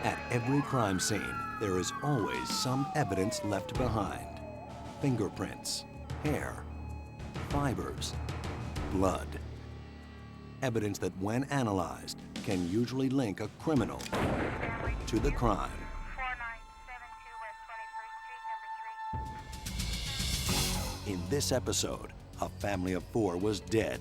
At every crime scene, there is always some evidence left behind. Fingerprints, hair, fibers, blood. Evidence that when analyzed can usually link a criminal to the crime. 4972 West 23th Street, number 3. In this episode, a family of 4 was dead.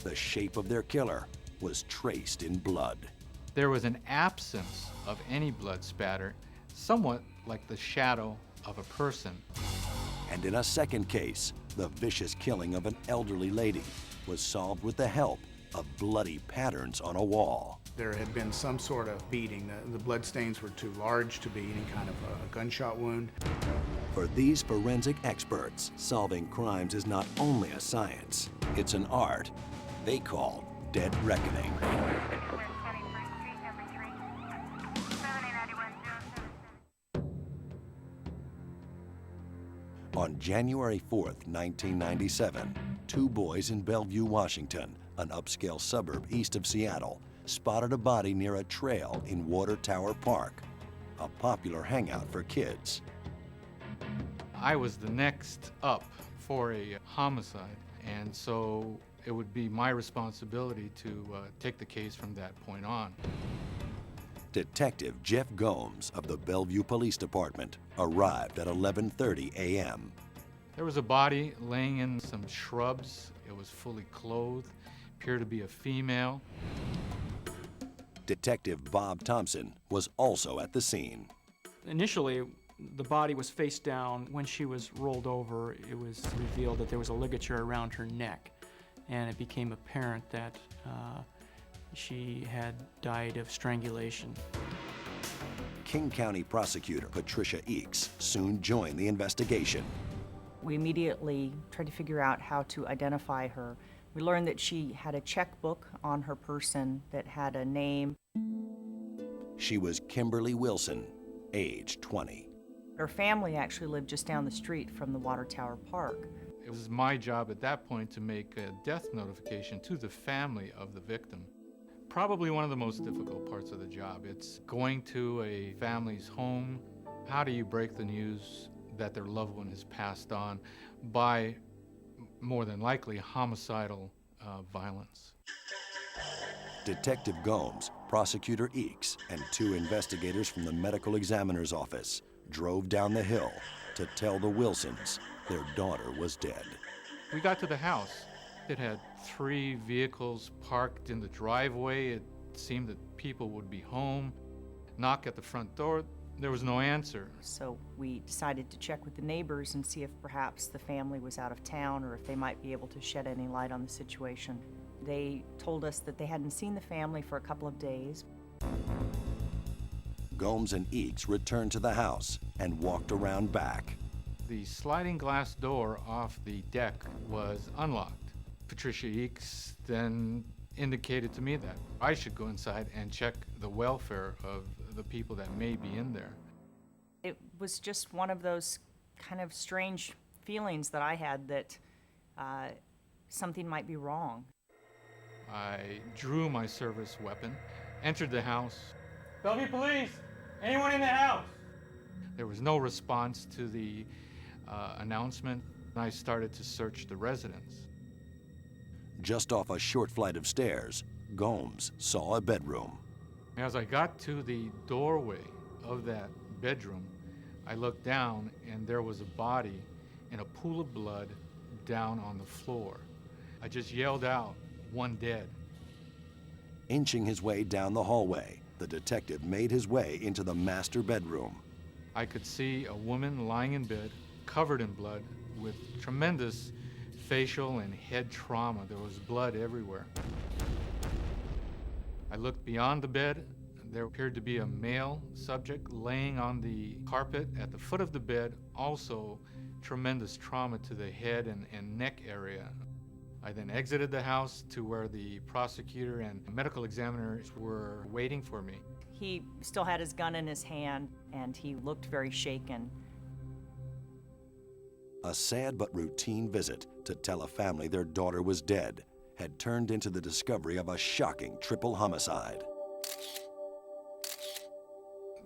The shape of their killer was traced in blood. There was an absence of any blood spatter, somewhat like the shadow of a person. And in a second case, the vicious killing of an elderly lady was solved with the help of bloody patterns on a wall. There had been some sort of beating. The blood stains were too large to be any kind of a gunshot wound. For these forensic experts, solving crimes is not only a science, it's an art they call dead reckoning. West 23rd Street, number 3. 79107. On January 4th, 1997, 2 boys in Bellevue, Washington, an upscale suburb east of Seattle, spotted a body near a trail in Water Tower Park, a popular hangout for kids. I was the next up for a homicide, and so it would be my responsibility to take the case from that point on. Detective Jeff Gomes of the Bellevue Police Department arrived at 11:30 a.m. There was a body laying in some shrubs. It was fully clothed, appeared to be a female. Detective Bob Thompson was also at the scene. Initially, the body was face down. When she was rolled over, it was revealed that there was a ligature around her neck, and it became apparent that she had died of strangulation. King County prosecutor Patricia Eakes soon joined the investigation. We immediately tried to figure out how to identify her. We learned that she had a checkbook on her person that had a name. She was Kimberly Wilson, age 20. Her family actually lived just down the street from the Water Tower Park. It was my job at that point to make a death notification to the family of the victim. Probably one of the most difficult parts of the job. It's going to a family's home. How do you break the news that their loved one has passed on by, more than likely, homicidal violence? Detective Gomes, Prosecutor Eakes, and 2 investigators from the medical examiner's office drove down the hill to tell the Wilsons their daughter was dead. We got to the house. It had 3 vehicles parked in the driveway. It seemed that people would be home. Knock at the front door. There was no answer. So we decided to check with the neighbors and see if perhaps the family was out of town or if they might be able to shed any light on the situation. They told us that they hadn't seen the family for a couple of days. Gomes and Eakes returned to the house and walked around back. The sliding glass door off the deck was unlocked. Patricia Eakes then indicated to me that I should go inside and check the welfare of the people that may be in there. It was just one of those kind of strange feelings that I had that something might be wrong. I drew my service weapon, entered the house. Bellevue Police! Anyone in the house? There was no response to the announcement. I started to search the residence. Just off a short flight of stairs, Gomes saw a bedroom. As I got to the doorway of that bedroom, I looked down and there was a body in a pool of blood down on the floor. I just yelled out, "One dead." Inching his way down the hallway, the detective made his way into the master bedroom. I could see a woman lying in bed, covered in blood, with tremendous facial and head trauma. There was blood everywhere. I looked beyond the bed. There appeared to be a male subject laying on the carpet at the foot of the bed, also tremendous trauma to the head and neck area. I then exited the house to where the prosecutor and medical examiners were waiting for me. He still had his gun in his hand, and he looked very shaken. A sad but routine visit to tell a family their daughter was dead had turned into the discovery of a shocking triple homicide.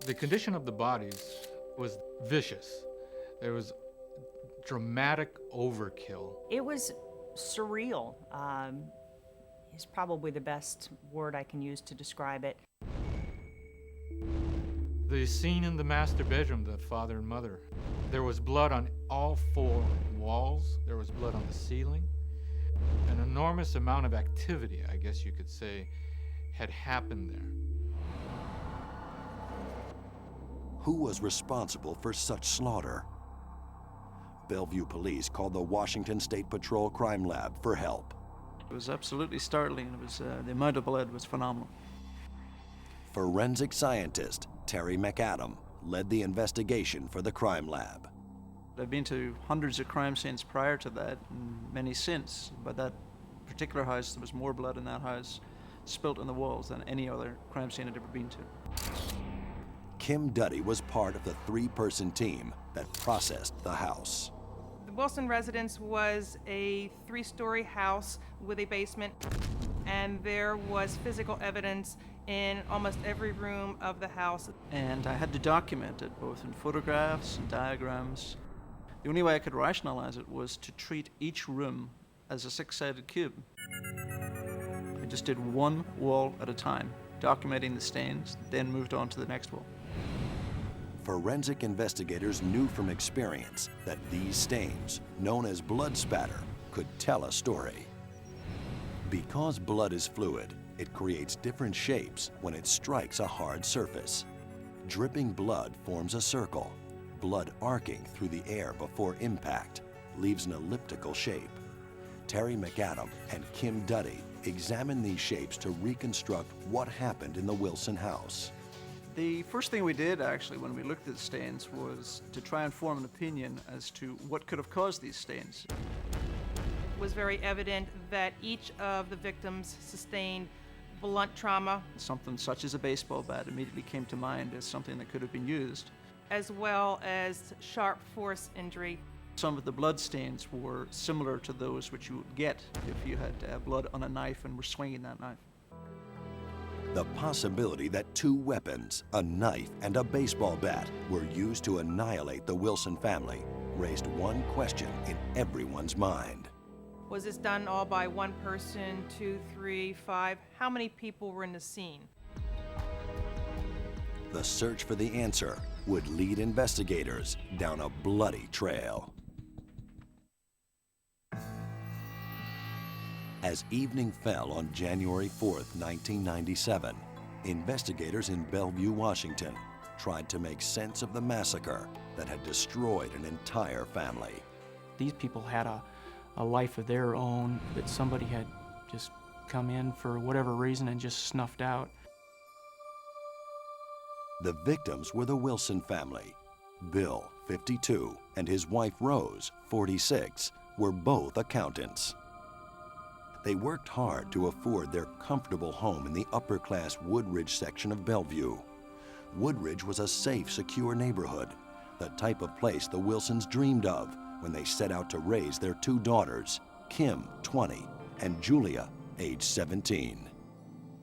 The condition of the bodies was vicious. There was dramatic overkill. It was surreal, is probably the best word I can use to describe it. The scene in the master bedroom, the father and mother, there was blood on all 4 walls. There was blood on the ceiling. An enormous amount of activity, I guess you could say, had happened there. Who was responsible for such slaughter? Bellevue police called the Washington State Patrol Crime Lab for help. It was absolutely startling. It was the amount of blood was phenomenal. Forensic scientist Terry McAdam led the investigation for the crime lab. I've been to hundreds of crime scenes prior to that, and many since, but that particular house, there was more blood in that house spilt on the walls than any other crime scene I'd ever been to. Kim Duddy was part of the 3-person team that processed the house. The Wilson residence was a 3-story house with a basement, and there was physical evidence in almost every room of the house. And I had to document it, both in photographs and diagrams. The only way I could rationalize it was to treat each room as a 6-sided cube. I just did one wall at a time, documenting the stains, then moved on to the next wall. Forensic investigators knew from experience that these stains, known as blood spatter, could tell a story. Because blood is fluid, it creates different shapes when it strikes a hard surface. Dripping blood forms a circle. Blood arcing through the air before impact leaves an elliptical shape. Terry McAdam and Kim Duddy examined these shapes to reconstruct what happened in the Wilson house. The first thing we did, actually, when we looked at the stains was to try and form an opinion as to what could have caused these stains. It was very evident that each of the victims sustained blunt trauma, Something such as a baseball bat immediately came to mind as something that could have been used. as well as sharp force injury. Some of the blood stains were similar to those which you would get if you had blood on a knife and were swinging that knife. The possibility that 2 weapons, a knife and a baseball bat, were used to annihilate the Wilson family raised one question in everyone's mind. Was this done all by one person, 2, 3, 5? How many people were in the scene? The search for the answer would lead investigators down a bloody trail. As evening fell on January 4th, 1997, investigators in Bellevue, Washington, tried to make sense of the massacre that had destroyed an entire family. These people had a life of their own that somebody had just come in for whatever reason and just snuffed out. The victims were the Wilson family. Bill, 52, and his wife Rose, 46, were both accountants. They worked hard to afford their comfortable home in the upper-class Woodridge section of Bellevue. Woodridge was a safe, secure neighborhood, the type of place the Wilsons dreamed of when they set out to raise their 2 daughters, Kim, 20, and Julia, age 17.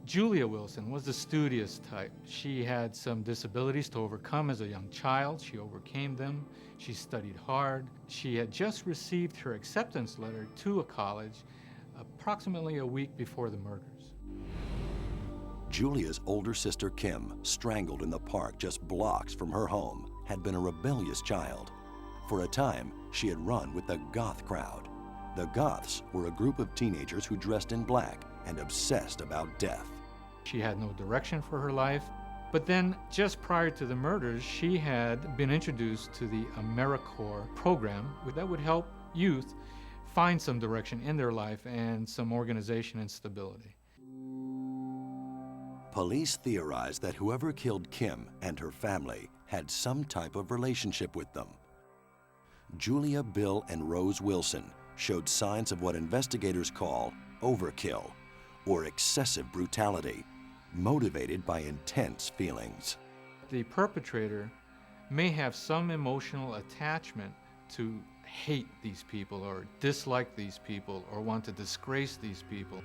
Julia Wilson was the studious type. She had some disabilities to overcome as a young child. She overcame them. She studied hard. She had just received her acceptance letter to a college approximately a week before the murders. Julia's older sister Kim, strangled in the park just blocks from her home, had been a rebellious child. For a time, she had run with the goth crowd. The goths were a group of teenagers who dressed in black and obsessed about death. She had no direction for her life, but then just prior to the murders, she had been introduced to the AmeriCorps program that would help youth find some direction in their life and some organization and stability. Police theorized that whoever killed Kim and her family had some type of relationship with them. Julia, Bill, and Rose Wilson showed signs of what investigators call overkill, or excessive brutality, motivated by intense feelings. The perpetrator may have some emotional attachment to hate these people or dislike these people or want to disgrace these people.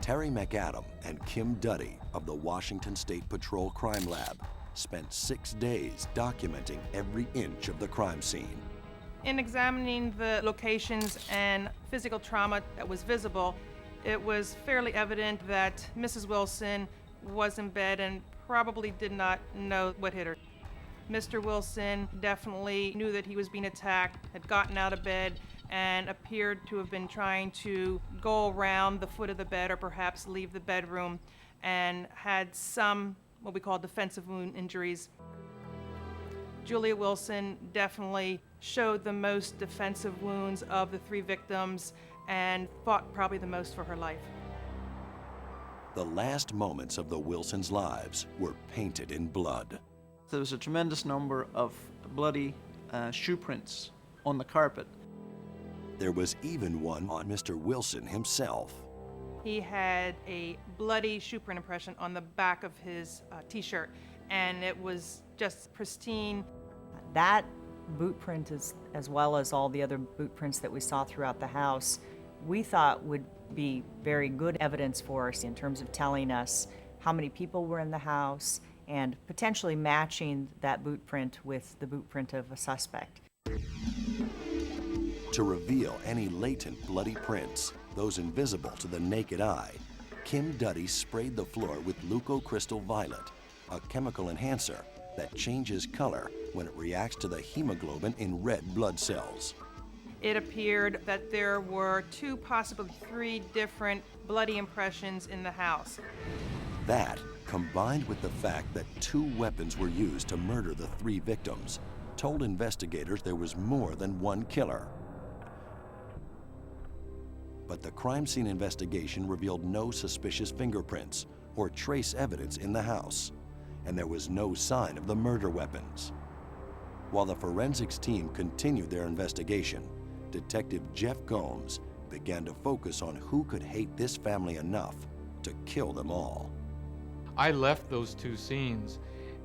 Terry McAdam and Kim Duddy of the Washington State Patrol Crime Lab spent 6 days documenting every inch of the crime scene. In examining the locations and physical trauma that was visible, it was fairly evident that Mrs. Wilson was in bed and probably did not know what hit her. Mr. Wilson definitely knew that he was being attacked, had gotten out of bed, and appeared to have been trying to go around the foot of the bed or perhaps leave the bedroom, and had some what we call defensive wound injuries. Julia Wilson definitely showed the most defensive wounds of the 3 victims and fought probably the most for her life. The last moments of the Wilsons' lives were painted in blood. There was a tremendous number of bloody shoe prints on the carpet. There was even one on Mr. Wilson himself. He had a bloody shoe print impression on the back of his t-shirt, and it was just pristine. That boot print, as well as all the other boot prints that we saw throughout the house, we thought would be very good evidence for us in terms of telling us how many people were in the house and potentially matching that boot print with the boot print of a suspect. To reveal any latent bloody prints, those invisible to the naked eye, Kim Duddy sprayed the floor with leucocrystal violet, a chemical enhancer that changes color when it reacts to the hemoglobin in red blood cells. It appeared that there were 2, possibly 3 different bloody impressions in the house. That, combined with the fact that 2 weapons were used to murder the 3 victims, told investigators there was more than one killer. But the crime scene investigation revealed no suspicious fingerprints or trace evidence in the house, and there was no sign of the murder weapons. While the forensics team continued their investigation, Detective Jeff Gomes began to focus on who could hate this family enough to kill them all. I left those 2 scenes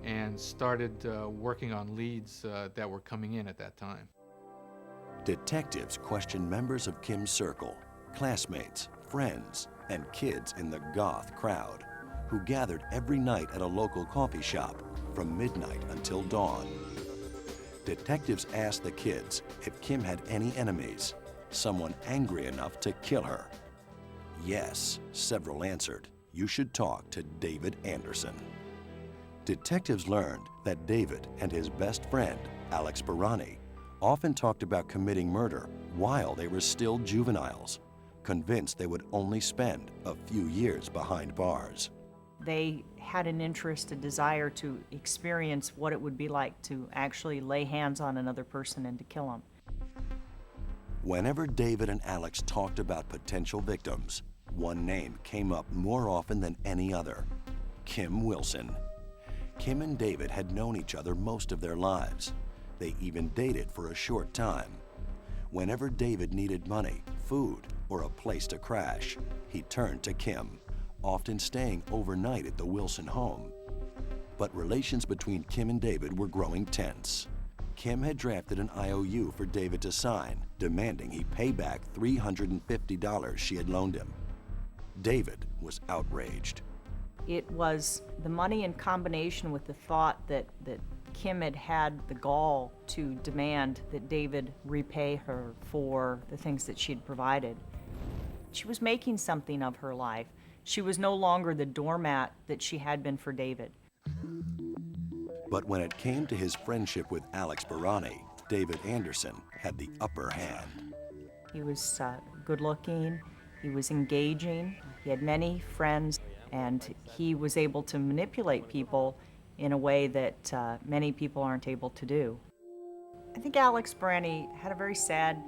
and started working on leads that were coming in at that time. Detectives questioned members of Kim's circle, classmates, friends, and kids in the goth crowd who gathered every night at a local coffee shop from midnight until dawn. Detectives asked the kids if Kim had any enemies, someone angry enough to kill her. Yes, several answered. You should talk to David Anderson. Detectives learned that David and his best friend, Alex Barani, often talked about committing murder while they were still juveniles, convinced they would only spend a few years behind bars. They had an interest, a desire to experience what it would be like to actually lay hands on another person and to kill them. Whenever David and Alex talked about potential victims, one name came up more often than any other: Kim Wilson. Kim and David had known each other most of their lives. They even dated for a short time. Whenever David needed money, food, or a place to crash, he turned to Kim, often staying overnight at the Wilson home. But relations between Kim and David were growing tense. Kim had drafted an IOU for David to sign, demanding he pay back $350 she had loaned him. David was outraged. It was the money in combination with the thought that Kim had the gall to demand that David repay her for the things that she had provided. She was making something of her life. She was no longer the doormat that she had been for David. But when it came to his friendship with Alex Barani, David Anderson had the upper hand. He was good-looking, he was engaging, he had many friends, and he was able to manipulate people in a way that many people aren't able to do. I think Alex Barani had a very sad,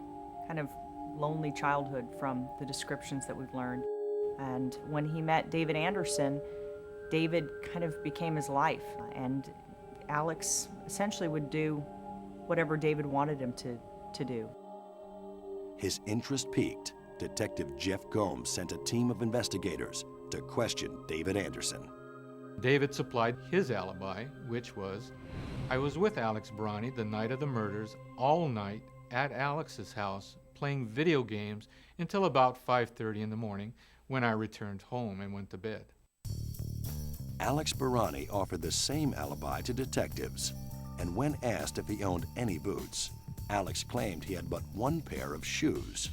kind of lonely childhood from the descriptions that we've learned. And when he met David Anderson, David kind of became his life, and Alex essentially would do whatever David wanted him to do. His interest piqued. Detective Jeff Gomes sent a team of investigators to question David Anderson. David supplied his alibi, which was, I was with Alex Barani the night of the murders, all night at Alex's house, playing video games until about 5:30 in the morning, when I returned home and went to bed. Alex Barani offered the same alibi to detectives, and when asked if he owned any boots, Alex claimed he had but one pair of shoes.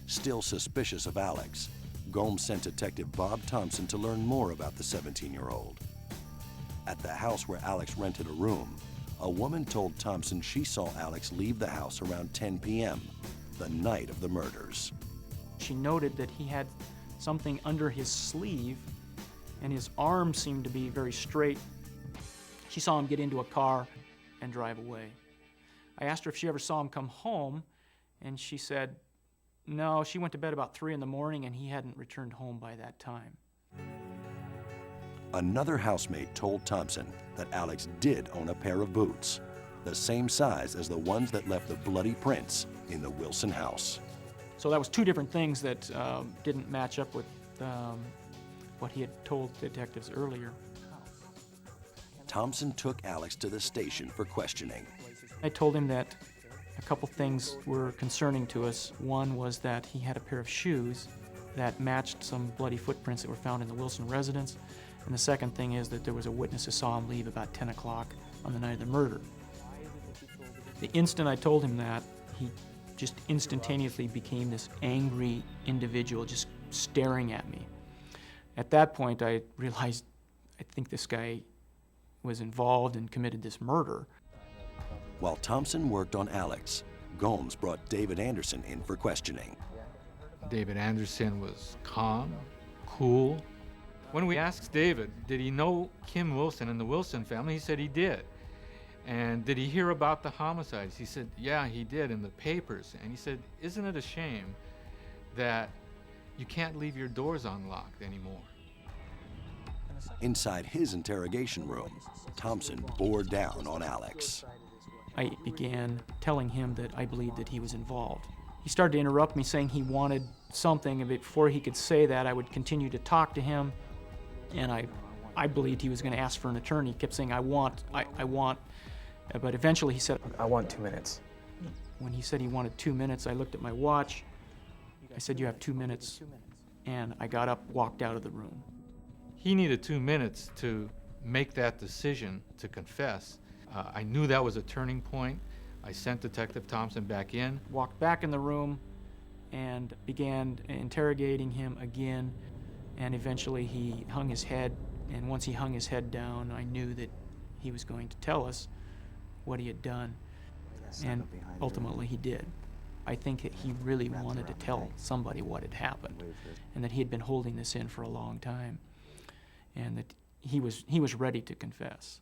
Still suspicious of Alex, Gomes sent Detective Bob Thompson to learn more about the 17-year-old. At the house where Alex rented a room, a woman told Thompson she saw Alex leave the house around 10 p.m., the night of the murders. She noted that he had something under his sleeve, and his arm seemed to be very straight. She saw him get into a car and drive away. I asked her if she ever saw him come home, and she said, no, she went to bed about 3 in the morning and he hadn't returned home by that time. Another housemate told Thompson that Alex did own a pair of boots, the same size as the ones that left the bloody prints in the Wilson house. So that was two different things that didn't match up with what he had told detectives earlier. Thompson took Alex to the station for questioning. I told him that a couple things were concerning to us. One was that he had a pair of shoes that matched some bloody footprints that were found in the Wilson residence. And the second thing is that there was a witness who saw him leave about 10 o'clock on the night of the murder. The instant I told him that, he just instantaneously became this angry individual just staring at me. At that point, I realized I think this guy was involved and committed this murder. While Thompson worked on Alex, Gomes brought David Anderson in for questioning. David Anderson was calm, cool. When we asked David, did he know Kim Wilson and the Wilson family, he said he did. And did he hear about the homicides? He said, yeah, he did in the papers. And he said, isn't it a shame that you can't leave your doors unlocked anymore? Inside his interrogation room, Thompson bore down on Alex. I began telling him that I believed that he was involved. He started to interrupt me, saying he wanted something, and before he could say that, I would continue to talk to him, and I believed he was going to ask for an attorney. He kept saying, I want, but eventually he said, I want 2 minutes. When he said he wanted 2 minutes, I looked at my watch. I said, you have 2 minutes, and I got up, walked out of the room. He needed 2 minutes to make that decision to confess. I knew that was a turning point. I sent Detective Thompson back in. Walked back in the room and began interrogating him again, and eventually he hung his head, and once he hung his head down, I knew that he was going to tell us what he had done, and ultimately he did. I think that he really wanted to tell somebody what had happened, and that he had been holding this in for a long time, and that he was ready to confess.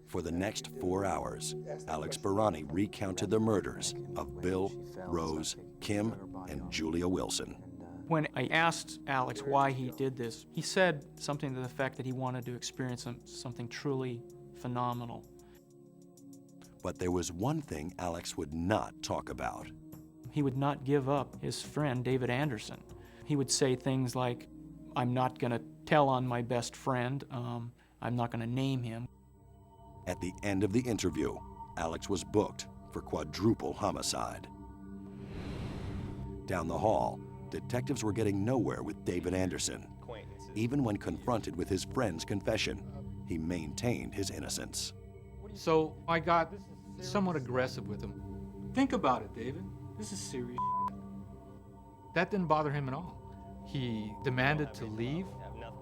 For the next 4 hours, Alex Barani recounted the murders of Bill, Rose, Kim, and Julia Wilson. When I asked Alex why he did this, he said something to the effect that he wanted to experience something truly phenomenal. But there was one thing Alex would not talk about. He would not give up his friend, David Anderson. He would say things like, I'm not going to tell on my best friend, I'm not going to name him. At the end of the interview, Alex was booked for quadruple homicide. Down the hall, detectives were getting nowhere with David Anderson. Even when confronted with his friend's confession, he maintained his innocence. So I got somewhat aggressive with him. Think about it, David. This is serious shit. That didn't bother him at all. He demanded to leave,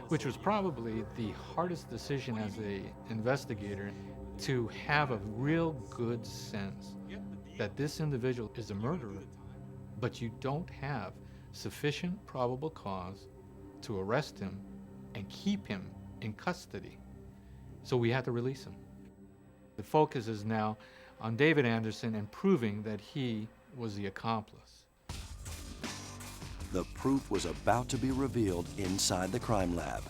which was probably the hardest decision as an investigator, to have a real good sense that this individual is a murderer, but you don't have sufficient probable cause to arrest him and keep him in custody. So we had to release him. The focus is now on David Anderson and proving that he was the accomplice. The proof was about to be revealed inside the crime lab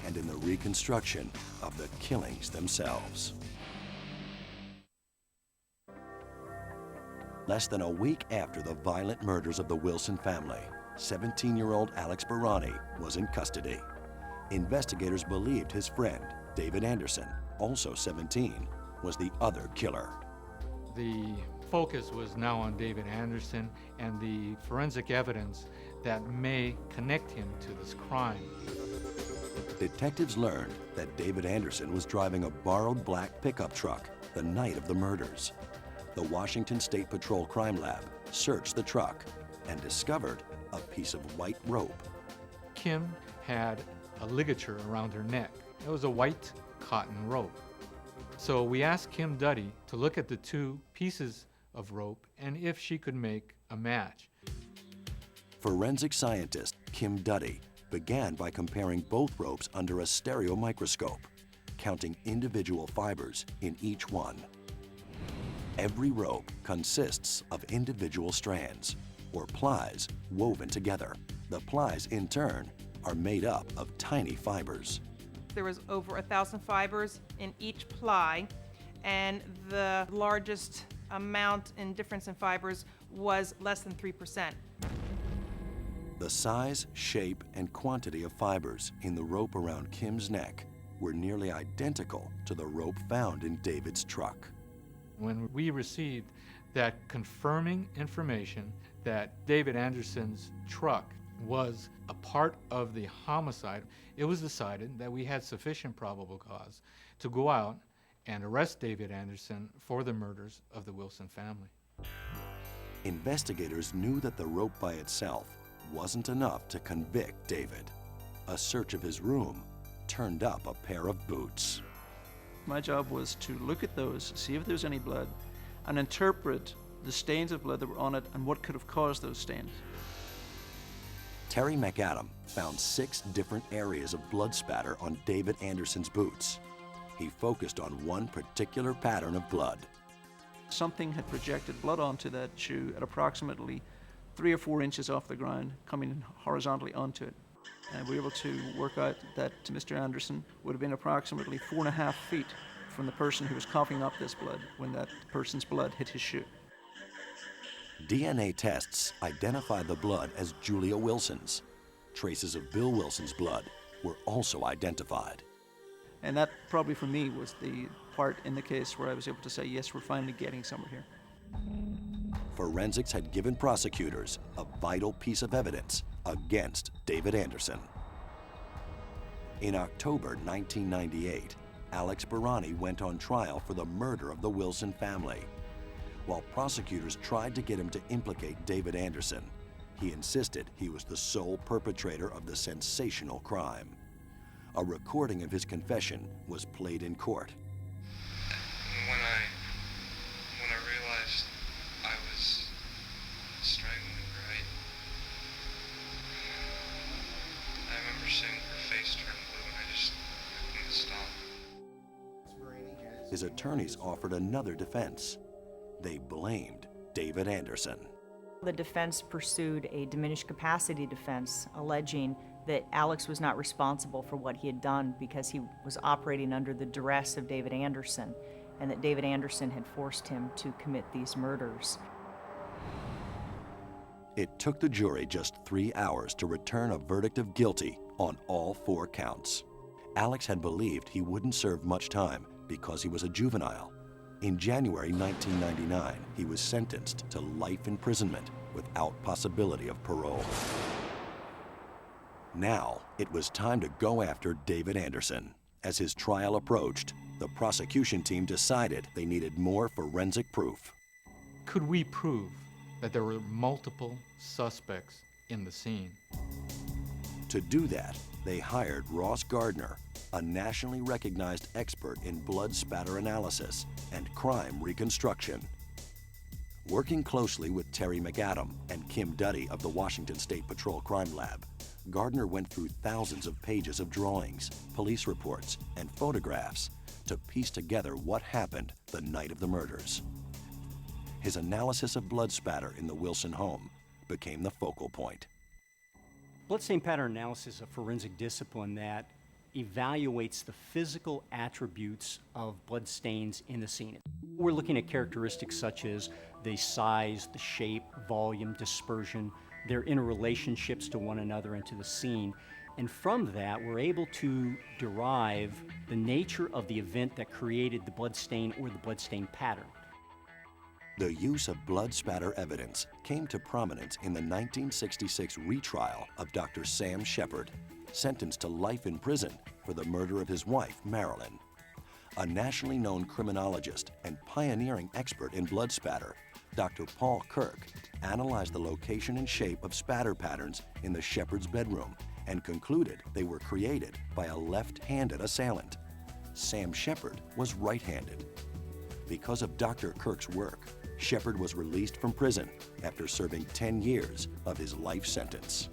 and in the reconstruction of the killings themselves. Less than a week after the violent murders of the Wilson family, 17-year-old Alex Barani was in custody. Investigators believed his friend, David Anderson, also 17, was the other killer. The focus was now on David Anderson, and the forensic evidence that may connect him to this crime. Detectives learned that David Anderson was driving a borrowed black pickup truck the night of the murders. The Washington State Patrol Crime Lab searched the truck and discovered a piece of white rope. Kim had a ligature around her neck. It was a white cotton rope. So we asked Kim Duddy to look at the two pieces of rope and if she could make a match. Forensic scientist Kim Duddy began by comparing both ropes under a stereo microscope, counting individual fibers in each one. Every rope consists of individual strands, or plies, woven together. The plies, in turn, are made up of tiny fibers. There was over 1,000 fibers in each ply, and the largest amount in difference in fibers was less than 3%. The size, shape, and quantity of fibers in the rope around Kim's neck were nearly identical to the rope found in David's truck. When we received that confirming information that David Anderson's truck was a part of the homicide, it was decided that we had sufficient probable cause to go out and arrest David Anderson for the murders of the Wilson family. Investigators knew that the rope by itself wasn't enough to convict David. A search of his room turned up a pair of boots. My job was to look at those, see if there was any blood, and interpret the stains of blood that were on it and what could have caused those stains. Terry McAdam found 6 different areas of blood spatter on David Anderson's boots. He focused on one particular pattern of blood. Something had projected blood onto that shoe at approximately 3 or 4 inches off the ground, coming horizontally onto it. And we were able to work out that Mr. Anderson would have been approximately 4.5 feet from the person who was coughing up this blood when that person's blood hit his shoe. DNA tests identified the blood as Julia Wilson's. Traces of Bill Wilson's blood were also identified. And that probably for me was the part in the case where I was able to say, yes, we're finally getting somewhere here. Forensics had given prosecutors a vital piece of evidence against David Anderson. In October 1998, Alex Barani went on trial for the murder of the Wilson family. While prosecutors tried to get him to implicate David Anderson, he insisted he was the sole perpetrator of the sensational crime. A recording of his confession was played in court. When I realized I was strangling her, I remember seeing her face turn blue and I couldn't stop. His attorneys offered another defense. They blamed David Anderson. The defense pursued a diminished capacity defense, alleging that Alex was not responsible for what he had done because he was operating under the duress of David Anderson, and that David Anderson had forced him to commit these murders. It took the jury just 3 hours to return a verdict of guilty on all 4 counts. Alex had believed he wouldn't serve much time because he was a juvenile. In January 1999, he was sentenced to life imprisonment without possibility of parole. Now, it was time to go after David Anderson. As his trial approached, the prosecution team decided they needed more forensic proof. Could we prove that there were multiple suspects in the scene? To do that, they hired Ross Gardner, a nationally recognized expert in blood spatter analysis and crime reconstruction. Working closely with Terry McAdam and Kim Duddy of the Washington State Patrol Crime Lab, Gardner went through thousands of pages of drawings, police reports, and photographs to piece together what happened the night of the murders. His analysis of blood spatter in the Wilson home became the focal point. Bloodstain pattern analysis is a forensic discipline that evaluates the physical attributes of blood stains in the scene. We're looking at characteristics such as the size, the shape, volume, dispersion, their interrelationships to one another and to the scene. And from that, we're able to derive the nature of the event that created the blood stain or the blood stain pattern. The use of blood spatter evidence came to prominence in the 1966 retrial of Dr. Sam Shepard, sentenced to life in prison for the murder of his wife, Marilyn. A nationally known criminologist and pioneering expert in blood spatter, Dr. Paul Kirk analyzed the location and shape of spatter patterns in the Shepard's bedroom and concluded they were created by a left-handed assailant. Sam Shepard was right-handed. Because of Dr. Kirk's work, Shepard was released from prison after serving 10 years of his life sentence.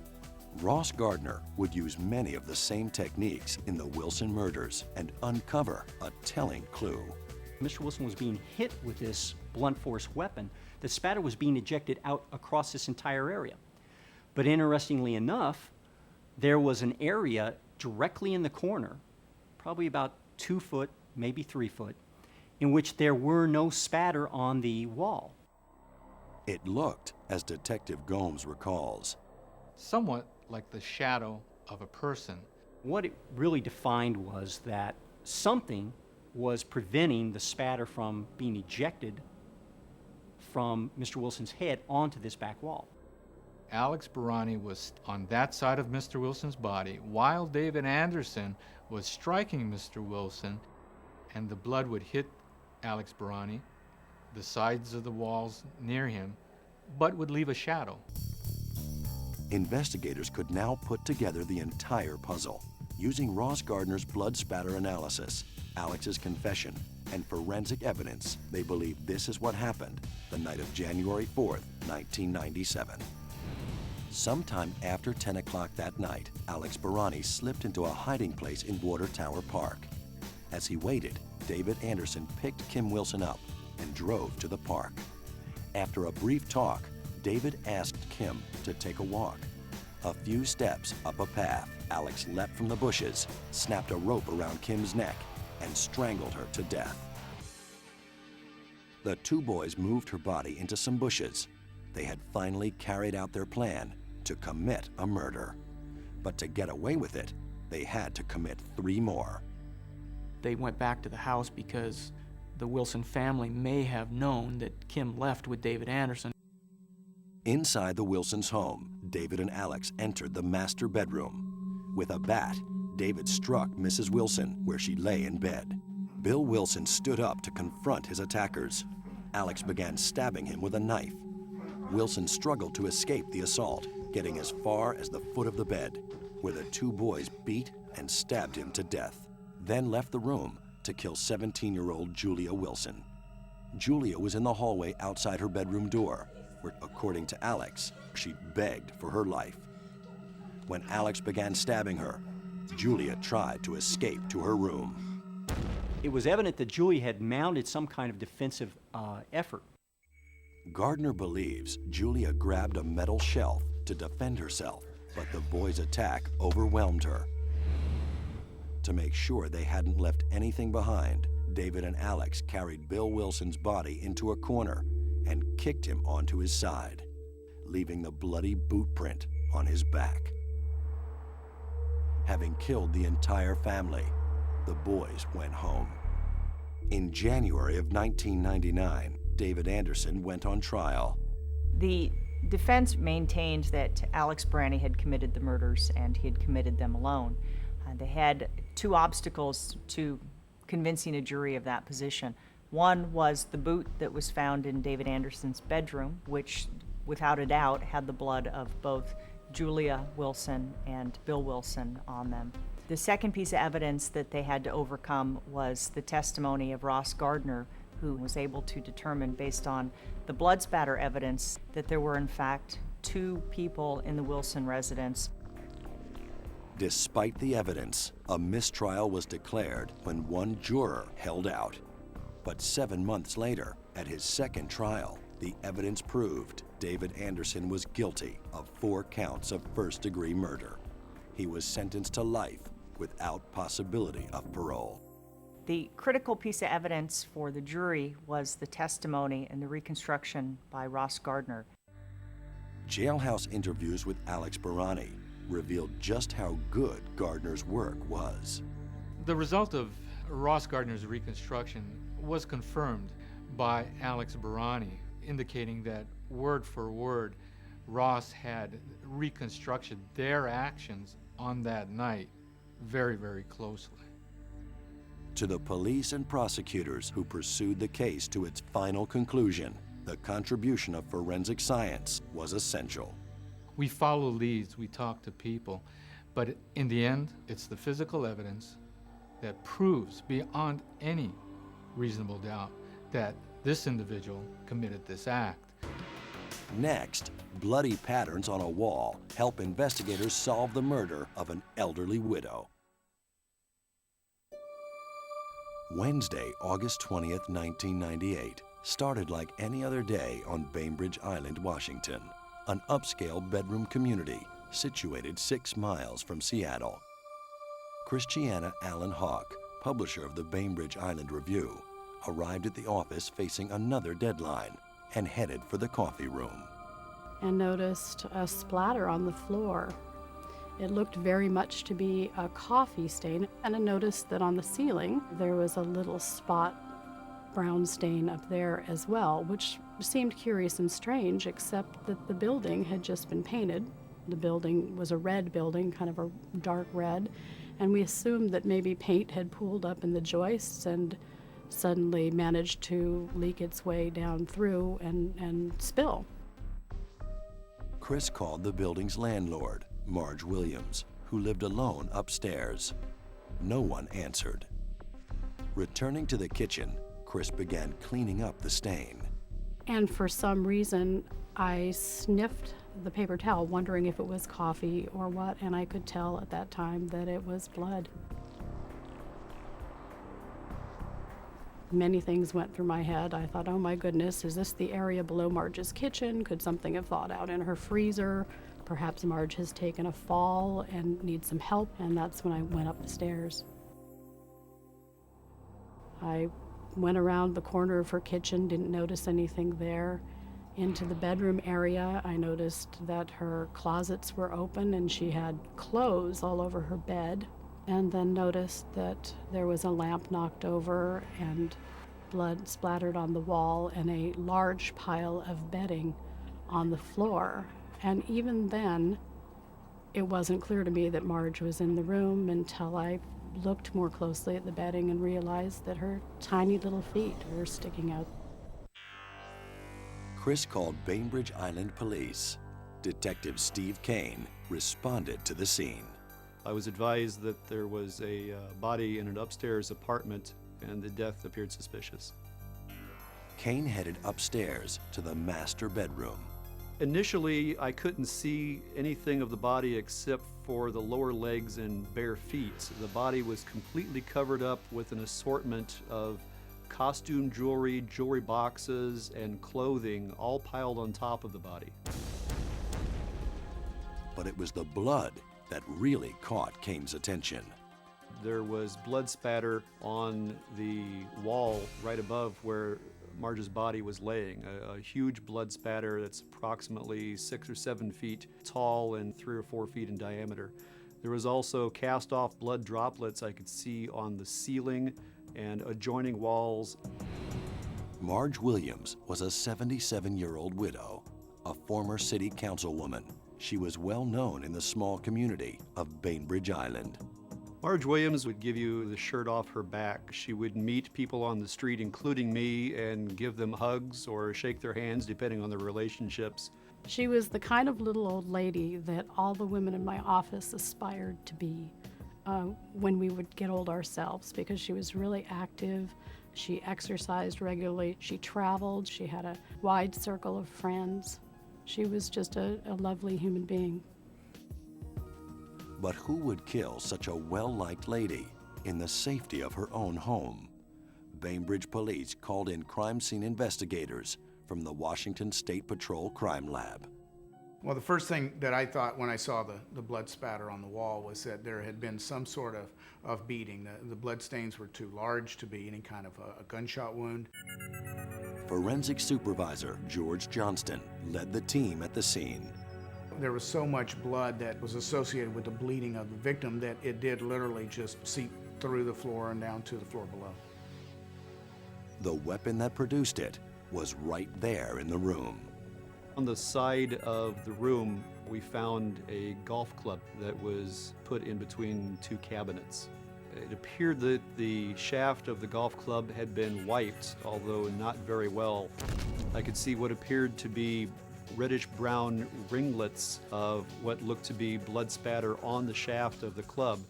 Ross Gardner would use many of the same techniques in the Wilson murders and uncover a telling clue. Mr. Wilson was being hit with this blunt force weapon. The spatter was being ejected out across this entire area. But interestingly enough, there was an area directly in the corner, probably about 2 foot, maybe 3 foot, in which there were no spatter on the wall. It looked, as Detective Gomes recalls, somewhat like the shadow of a person. What it really defined was that something was preventing the spatter from being ejected from Mr. Wilson's head onto this back wall. Alex Barani was on that side of Mr. Wilson's body while David Anderson was striking Mr. Wilson, and the blood would hit Alex Barani, the sides of the walls near him, but would leave a shadow. Investigators could now put together the entire puzzle. Using Ross Gardner's blood spatter analysis, Alex's confession, and forensic evidence, they believe this is what happened the night of January 4th, 1997. Sometime after 10 o'clock that night, Alex Barani slipped into a hiding place in Water Tower Park. As he waited, David Anderson picked Kim Wilson up and drove to the park. After a brief talk, David asked Kim to take a walk. A few steps up a path, Alex leapt from the bushes, snapped a rope around Kim's neck, and strangled her to death. The two boys moved her body into some bushes. They had finally carried out their plan to commit a murder. But to get away with it, they had to commit 3 more. They went back to the house because the Wilson family may have known that Kim left with David Anderson. Inside the Wilsons' home, David and Alex entered the master bedroom. With a bat, David struck Mrs. Wilson where she lay in bed. Bill Wilson stood up to confront his attackers. Alex began stabbing him with a knife. Wilson struggled to escape the assault, getting as far as the foot of the bed, where the two boys beat and stabbed him to death, then left the room to kill 17-year-old Julia Wilson. Julia was in the hallway outside her bedroom door, where, according to Alex, she begged for her life. When Alex began stabbing her, Julia tried to escape to her room. It was evident that Julia had mounted some kind of defensive effort. Gardner believes Julia grabbed a metal shelf to defend herself, but the boys' attack overwhelmed her. To make sure they hadn't left anything behind, David and Alex carried Bill Wilson's body into a corner and kicked him onto his side, leaving the bloody boot print on his back. Having killed the entire family, the boys went home. In January of 1999, David Anderson went on trial. The defense maintained that Alex Barani had committed the murders and he had committed them alone. They had 2 obstacles to convincing a jury of that position. One was the boot that was found in David Anderson's bedroom, which without a doubt had the blood of both Julia Wilson and Bill Wilson on them. The second piece of evidence that they had to overcome was the testimony of Ross Gardner, who was able to determine, based on the blood spatter evidence, that there were in fact 2 people in the Wilson residence. Despite the evidence, a mistrial was declared when one juror held out. But 7 months later, at his second trial, the evidence proved David Anderson was guilty of 4 counts of first-degree murder. He was sentenced to life without possibility of parole. The critical piece of evidence for the jury was the testimony and the reconstruction by Ross Gardner. Jailhouse interviews with Alex Barani revealed just how good Gardner's work was. The result of Ross Gardner's reconstruction was confirmed by Alex Barani, indicating that word for word, Ross had reconstructed their actions on that night very, very closely. To the police and prosecutors who pursued the case to its final conclusion, the contribution of forensic science was essential. We follow leads, we talk to people, but in the end, it's the physical evidence that proves beyond any reasonable doubt that this individual committed this act. Next, bloody patterns on a wall help investigators solve the murder of an elderly widow. Wednesday, August 20th, 1998, started like any other day on Bainbridge Island, Washington, an upscale bedroom community situated 6 miles from Seattle. Christiana Allen Hawk, publisher of the Bainbridge Island Review, arrived at the office facing another deadline and headed for the coffee room. And noticed a splatter on the floor. It looked very much to be a coffee stain, and I noticed that on the ceiling there was a little spot brown stain up there as well, which seemed curious and strange, except that the building had just been painted. The building was a red building, kind of a dark red, and we assumed that maybe paint had pooled up in the joists and suddenly managed to leak its way down through and spill. Chris called the building's landlord, Marge Williams, who lived alone upstairs. No one answered. Returning to the kitchen, Chris began cleaning up the stain. And for some reason, I sniffed the paper towel, wondering if it was coffee or what, and I could tell at that time that it was blood. Many things went through my head. I thought, oh my goodness, is this the area below Marge's kitchen? Could something have thawed out in her freezer? Perhaps Marge has taken a fall and needs some help, and that's when I went up the stairs. I went around the corner of her kitchen, didn't notice anything there. Into the bedroom area, I noticed that her closets were open and she had clothes all over her bed, and then noticed that there was a lamp knocked over and blood splattered on the wall and a large pile of bedding on the floor. And even then, it wasn't clear to me that Marge was in the room until I looked more closely at the bedding and realized that her tiny little feet were sticking out. Chris called Bainbridge Island Police. Detective Steve Kane responded to the scene. I was advised that there was a body in an upstairs apartment and the death appeared suspicious. Kane headed upstairs to the master bedroom. Initially, I couldn't see anything of the body except for the lower legs and bare feet. The body was completely covered up with an assortment of costume jewelry, jewelry boxes, and clothing all piled on top of the body. But it was the blood that really caught Kane's attention. There was blood spatter on the wall right above where Marge's body was laying, a huge blood spatter that's approximately 6 or 7 feet tall and 3 or 4 feet in diameter. There was also cast-off blood droplets I could see on the ceiling and adjoining walls. Marge Williams was a 77-year-old widow, a former city councilwoman. She was well known in the small community of Bainbridge Island. Marge Williams would give you the shirt off her back. She would meet people on the street, including me, and give them hugs or shake their hands, depending on their relationships. She was the kind of little old lady that all the women in my office aspired to be when we would get old ourselves, because she was really active. She exercised regularly. She traveled. She had a wide circle of friends. She was just a lovely human being. But who would kill such a well-liked lady in the safety of her own home? Bainbridge Police called in crime scene investigators from the Washington State Patrol Crime Lab. Well, the first thing that I thought when I saw the blood spatter on the wall was that there had been some sort of beating. The blood stains were too large to be any kind of a gunshot wound. Forensic supervisor George Johnston led the team at the scene. There was so much blood that was associated with the bleeding of the victim that it did literally just seep through the floor and down to the floor below. The weapon that produced it was right there in the room. On the side of the room, we found a golf club that was put in between two cabinets. It appeared that the shaft of the golf club had been wiped, although not very well. I could see what appeared to be reddish-brown ringlets of what looked to be blood spatter on the shaft of the club.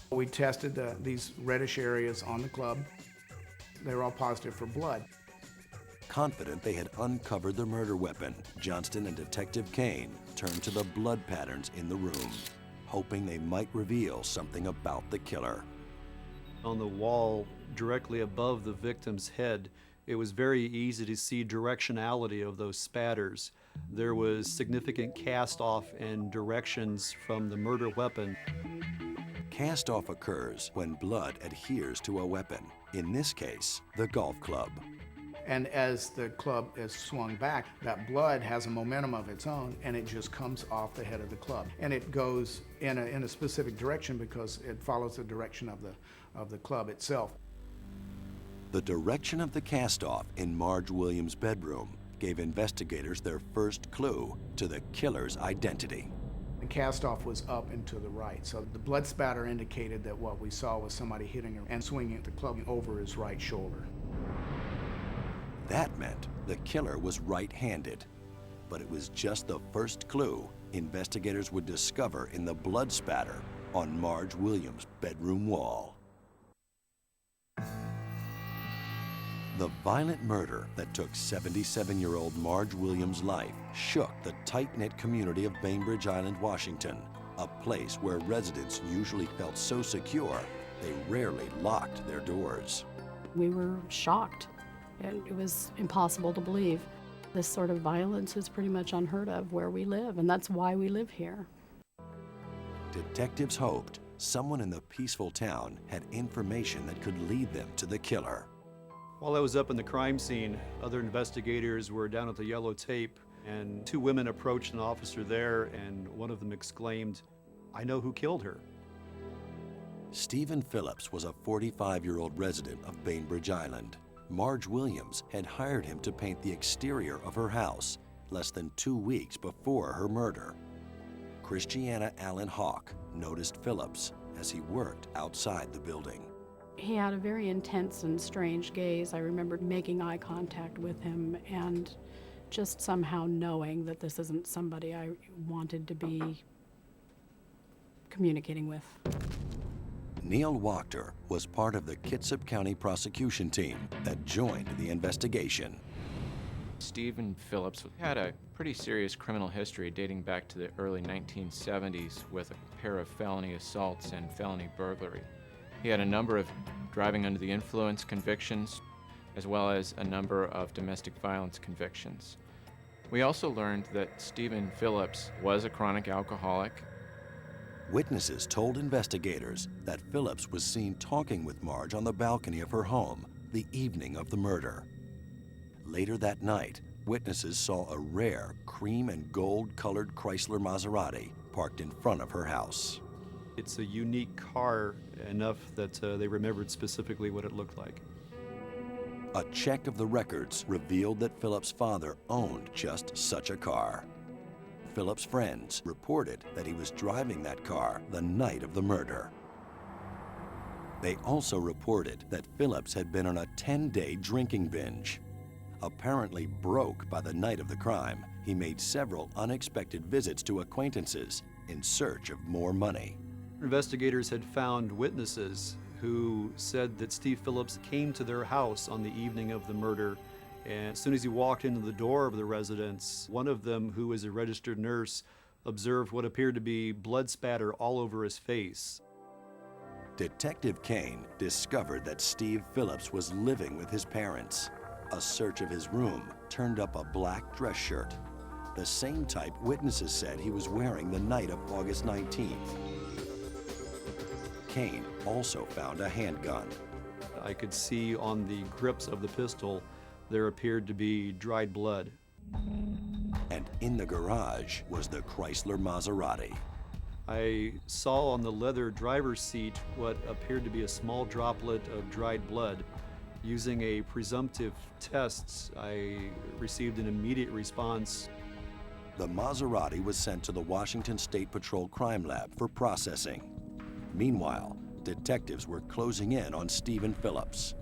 We tested these reddish areas on the club. They were all positive for blood. Confident they had uncovered the murder weapon, Johnston and Detective Kane turned to the blood patterns in the room, hoping they might reveal something about the killer. On the wall directly above the victim's head, it was very easy to see directionality of those spatters. There was significant cast-off and directions from the murder weapon. Cast-off occurs when blood adheres to a weapon, in this case, the golf club. And as the club is swung back, that blood has a momentum of its own, and it just comes off the head of the club. And it goes in a specific direction because it follows the direction of the club itself. The direction of the cast-off in Marge Williams' bedroom gave investigators their first clue to the killer's identity. The cast-off was up and to the right, so the blood spatter indicated that what we saw was somebody hitting her and swinging the club over his right shoulder. That meant the killer was right-handed, but it was just the first clue investigators would discover in the blood spatter on Marge Williams' bedroom wall. The violent murder that took 77-year-old Marge Williams' life shook the tight-knit community of Bainbridge Island, Washington, a place where residents usually felt so secure they rarely locked their doors. We were shocked, and it was impossible to believe. This sort of violence is pretty much unheard of where we live, and that's why we live here. Detectives hoped someone in the peaceful town had information that could lead them to the killer. While I was up in the crime scene, other investigators were down at the yellow tape, and two women approached an officer there, and one of them exclaimed, "I know who killed her." Stephen Phillips was a 45-year-old resident of Bainbridge Island. Marge Williams had hired him to paint the exterior of her house less than 2 weeks before her murder. Christiana Allen Hawk noticed Phillips as he worked outside the building. He had a very intense and strange gaze. I remembered making eye contact with him and just somehow knowing that this isn't somebody I wanted to be communicating with. Neil Wachter was part of the Kitsap County prosecution team that joined the investigation. Stephen Phillips had a pretty serious criminal history dating back to the early 1970s with a pair of felony assaults and felony burglary. He had a number of driving under the influence convictions, as well as a number of domestic violence convictions. We also learned that Stephen Phillips was a chronic alcoholic. Witnesses told investigators that Phillips was seen talking with Marge on the balcony of her home the evening of the murder. Later that night, witnesses saw a rare cream and gold-colored Chrysler Maserati parked in front of her house. It's a unique car enough that they remembered specifically what it looked like. A check of the records revealed that Phillips' father owned just such a car. Phillips' friends reported that he was driving that car the night of the murder. They also reported that Phillips had been on a 10-day drinking binge. Apparently broke by the night of the crime, he made several unexpected visits to acquaintances in search of more money. Investigators had found witnesses who said that Steve Phillips came to their house on the evening of the murder, and as soon as he walked into the door of the residence, one of them, who was a registered nurse, observed what appeared to be blood spatter all over his face. Detective Kane discovered that Steve Phillips was living with his parents. A search of his room turned up a black dress shirt, the same type witnesses said he was wearing the night of August 19th. Kane also found a handgun. I could see on the grips of the pistol there appeared to be dried blood. And in the garage was the Chrysler Maserati. I saw on the leather driver's seat what appeared to be a small droplet of dried blood. Using a presumptive test, I received an immediate response. The Maserati was sent to the Washington State Patrol Crime Lab for processing. Meanwhile, detectives were closing in on Stephen Phillips.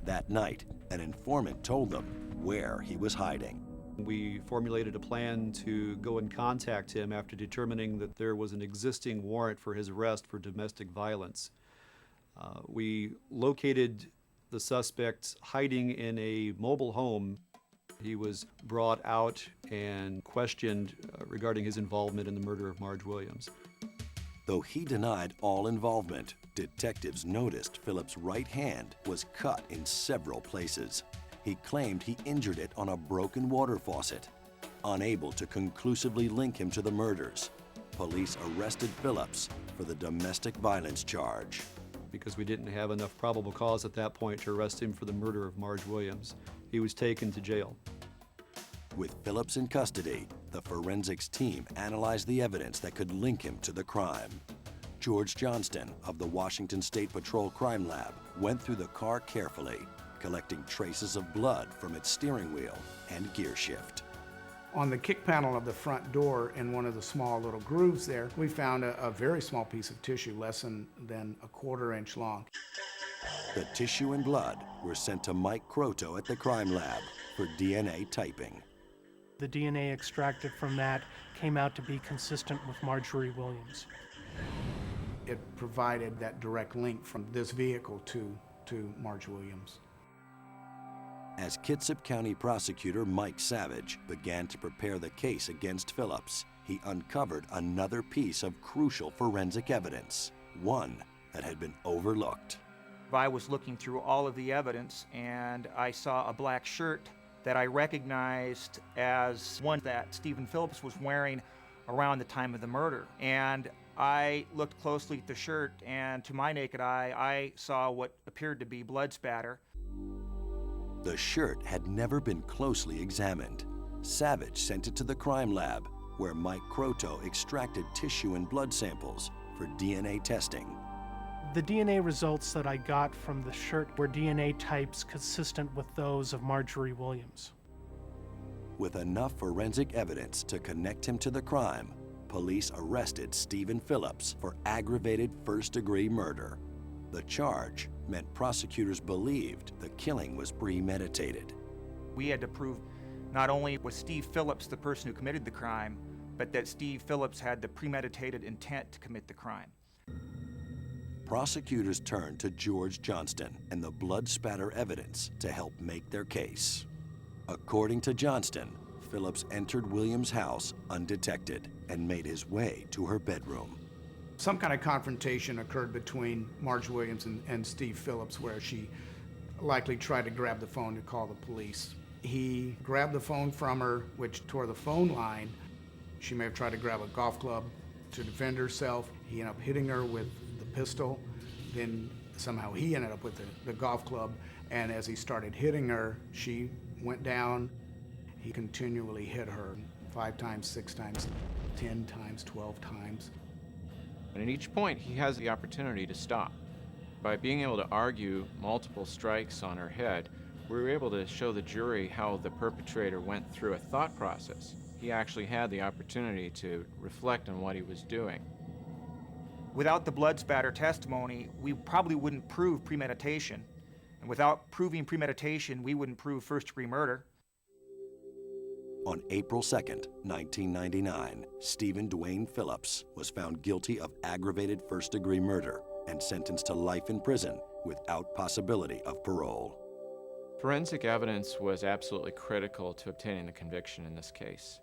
That night, an informant told them where he was hiding. We formulated a plan to go and contact him after determining that there was an existing warrant for his arrest for domestic violence. We located the suspect hiding in a mobile home. He was brought out and questioned regarding his involvement in the murder of Marge Williams. Though he denied all involvement, detectives noticed Phillips' right hand was cut in several places. He claimed he injured it on a broken water faucet. Unable to conclusively link him to the murders, police arrested Phillips for the domestic violence charge. Because we didn't have enough probable cause at that point to arrest him for the murder of Marge Williams, he was taken to jail. With Phillips in custody, the forensics team analyzed the evidence that could link him to the crime. George Johnston of the Washington State Patrol Crime Lab went through the car carefully, collecting traces of blood from its steering wheel and gear shift. On the kick panel of the front door, in one of the small little grooves there, we found a very small piece of tissue, less than a quarter-inch long. The tissue and blood were sent to Mike Croto at the crime lab for DNA typing. The DNA extracted from that came out to be consistent with Marjorie Williams. It provided that direct link from this vehicle to Marge Williams. As Kitsap County prosecutor Mike Savage began to prepare the case against Phillips, he uncovered another piece of crucial forensic evidence, one that had been overlooked. I was looking through all of the evidence and I saw a black shirt that I recognized as one that Stephen Phillips was wearing around the time of the murder. And I looked closely at the shirt, and to my naked eye, I saw what appeared to be blood spatter. The shirt had never been closely examined. Savage sent it to the crime lab, where Mike Croto extracted tissue and blood samples for DNA testing. The DNA results that I got from the shirt were DNA types consistent with those of Marjorie Williams. With enough forensic evidence to connect him to the crime, police arrested Stephen Phillips for aggravated first-degree murder. The charge meant prosecutors believed the killing was premeditated. We had to prove not only was Steve Phillips the person who committed the crime, but that Steve Phillips had the premeditated intent to commit the crime. Prosecutors turned to George Johnston and the blood spatter evidence to help make their case. According to Johnston, Phillips entered Williams' house undetected and made his way to her bedroom. Some kind of confrontation occurred between Marge Williams and Steve Phillips, where she likely tried to grab the phone to call the police. He grabbed the phone from her, which tore the phone line. She may have tried to grab a golf club to defend herself. He ended up hitting her with the pistol. Then somehow he ended up with the golf club, and as he started hitting her, she went down. He continually hit her 5 times, 6 times, 10 times, 12 times. And at each point, he has the opportunity to stop. By being able to argue multiple strikes on her head, we were able to show the jury how the perpetrator went through a thought process. He actually had the opportunity to reflect on what he was doing. Without the blood spatter testimony, we probably wouldn't prove premeditation. And without proving premeditation, we wouldn't prove first-degree murder. On April 2nd, 1999, Stephen Dwayne Phillips was found guilty of aggravated first-degree murder and sentenced to life in prison without possibility of parole. Forensic evidence was absolutely critical to obtaining the conviction in this case.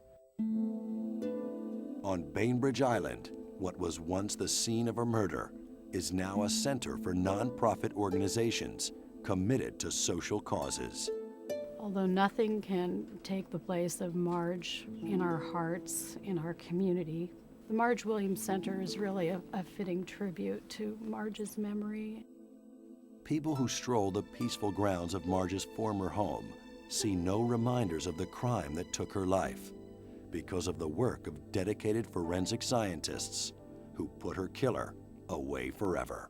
On Bainbridge Island, what was once the scene of a murder is now a center for nonprofit organizations committed to social causes. Although nothing can take the place of Marge in our hearts, in our community, the Marge Williams Center is really a fitting tribute to Marge's memory. People who stroll the peaceful grounds of Marge's former home see no reminders of the crime that took her life because of the work of dedicated forensic scientists who put her killer away forever.